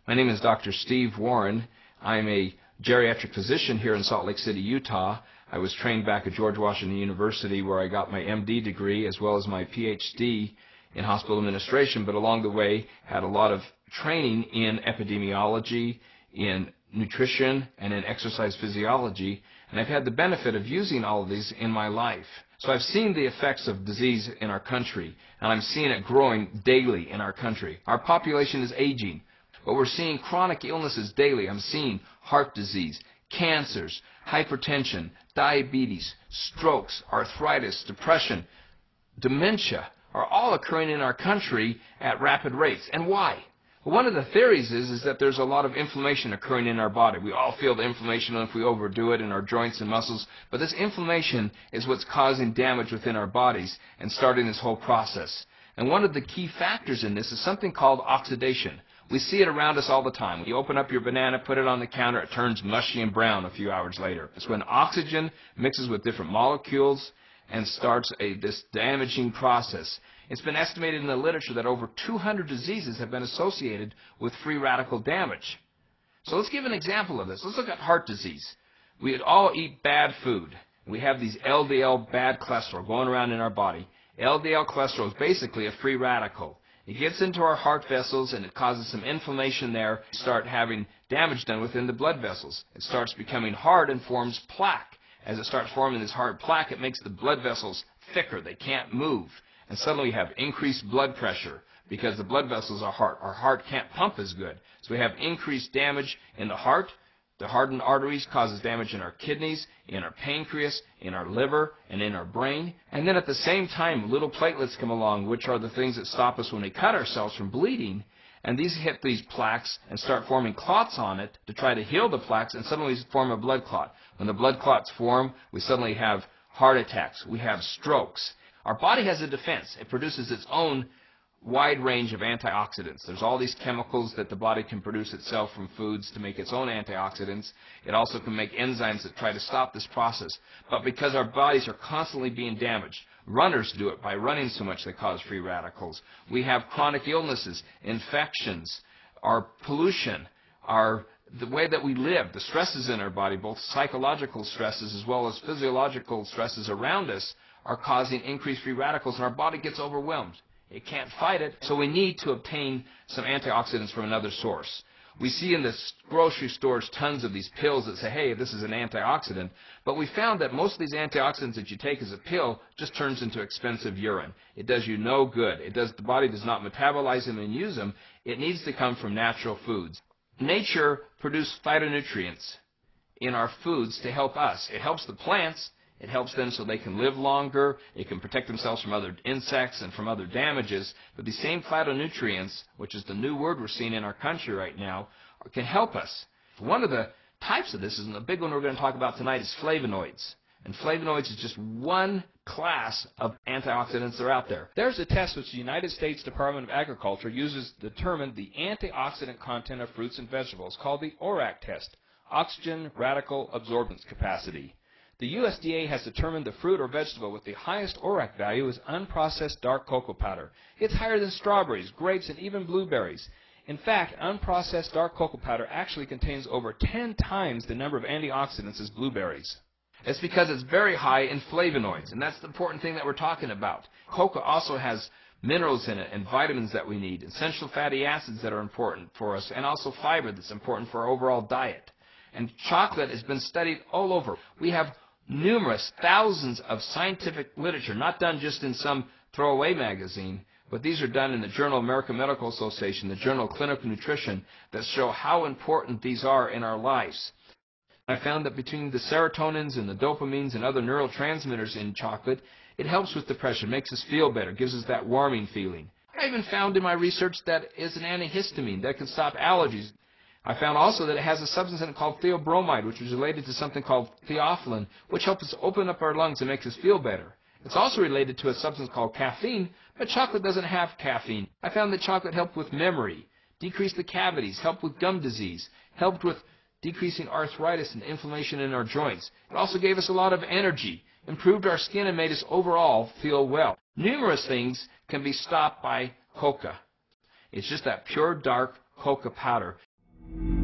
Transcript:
My name is Dr. Steve Warren. I'm a geriatric physician here in Salt Lake City, Utah. I was trained back at George Washington University where I got my MD degree as well as my PhD in hospital administration, but along the way had a lot of training in epidemiology, in nutrition, and in exercise physiology, and I've had the benefit of using all of these in my life. So I've seen the effects of disease in our country, and I'm seeing it growing daily in our country. Our population is aging, but we're seeing chronic illnesses daily. I'm seeing heart disease, cancers, hypertension, diabetes, strokes, arthritis, depression, dementia are all occurring in our country at rapid rates. And why? Well, one of the theories is that there's a lot of inflammation occurring in our body. We all feel the inflammation if we overdo it in our joints and muscles, but this inflammation is what's causing damage within our bodies and starting this whole process. And one of the key factors in this is something called oxidation. We see it around us all the time. You open up your banana, put it on the counter, it turns mushy and brown a few hours later. It's when oxygen mixes with different molecules and starts this damaging process. It's been estimated in the literature that over 200 diseases have been associated with free radical damage. So let's give an example of this. Let's look at heart disease. We all eat bad food. We have these LDL, bad cholesterol, going around in our body. LDL cholesterol is basically a free radical. It gets into our heart vessels and it causes some inflammation there. You start having damage done within the blood vessels. It starts becoming hard and forms plaque. As it starts forming this hard plaque, it makes the blood vessels thicker. They can't move. And suddenly we have increased blood pressure because the blood vessels are hard. Our heart can't pump as good. So we have increased damage in the heart. The hardened arteries causes damage in our kidneys, in our pancreas, in our liver, and in our brain. And then at the same time, little platelets come along, which are the things that stop us when we cut ourselves from bleeding. And these hit these plaques and start forming clots on it to try to heal the plaques, and suddenly we form a blood clot. When the blood clots form, we suddenly have heart attacks. We have strokes. Our body has a defense. It produces its own wide range of antioxidants. There's all these chemicals that the body can produce itself from foods to make its own antioxidants. It also can make enzymes that try to stop this process. But because our bodies are constantly being damaged, runners do it by running so much they cause free radicals. We have chronic illnesses, infections, our pollution, the way that we live, the stresses in our body, both psychological stresses as well as physiological stresses around us, are causing increased free radicals, and our body gets overwhelmed. It can't fight it, so we need to obtain some antioxidants from another source. We see in the grocery stores tons of these pills that say, hey, this is an antioxidant, but we found that most of these antioxidants that you take as a pill just turns into expensive urine. It does you no good. The body does not metabolize them and use them. It needs to come from natural foods. Nature produces phytonutrients in our foods to help us. It helps the plants. It helps them so they can live longer. It can protect themselves from other insects and from other damages. But these same phytonutrients, which is the new word we're seeing in our country right now, can help us. One of the types of this, and the big one we're going to talk about tonight, is flavonoids. And flavonoids is just one class of antioxidants that are out there. There's a test which the United States Department of Agriculture uses to determine the antioxidant content of fruits and vegetables called the ORAC test, Oxygen Radical Absorbance Capacity. The USDA has determined the fruit or vegetable with the highest ORAC value is unprocessed dark cocoa powder. It's higher than strawberries, grapes, and even blueberries. In fact, unprocessed dark cocoa powder actually contains over 10 times the number of antioxidants as blueberries. It's because it's very high in flavonoids, and that's the important thing that we're talking about. Cocoa also has minerals in it and vitamins that we need, essential fatty acids that are important for us, and also fiber that's important for our overall diet. And chocolate has been studied all over. We have numerous thousands of scientific literature, not done just in some throwaway magazine, but these are done in the Journal of American Medical Association, the Journal of Clinical Nutrition, that show how important these are in our lives. I found that between the serotonins and the dopamines and other neurotransmitters in chocolate, it helps with depression, makes us feel better, gives us that warming feeling. I even found in my research that it's an antihistamine that can stop allergies. I found also that it has a substance in it called theobromide, which is related to something called theophylline, which helps us open up our lungs and makes us feel better. It's also related to a substance called caffeine, but chocolate doesn't have caffeine. I found that chocolate helped with memory, decreased the cavities, helped with gum disease, helped with decreasing arthritis and inflammation in our joints. It also gave us a lot of energy, improved our skin, and made us overall feel well. Numerous things can be stopped by coca. It's just that pure dark coca powder. you.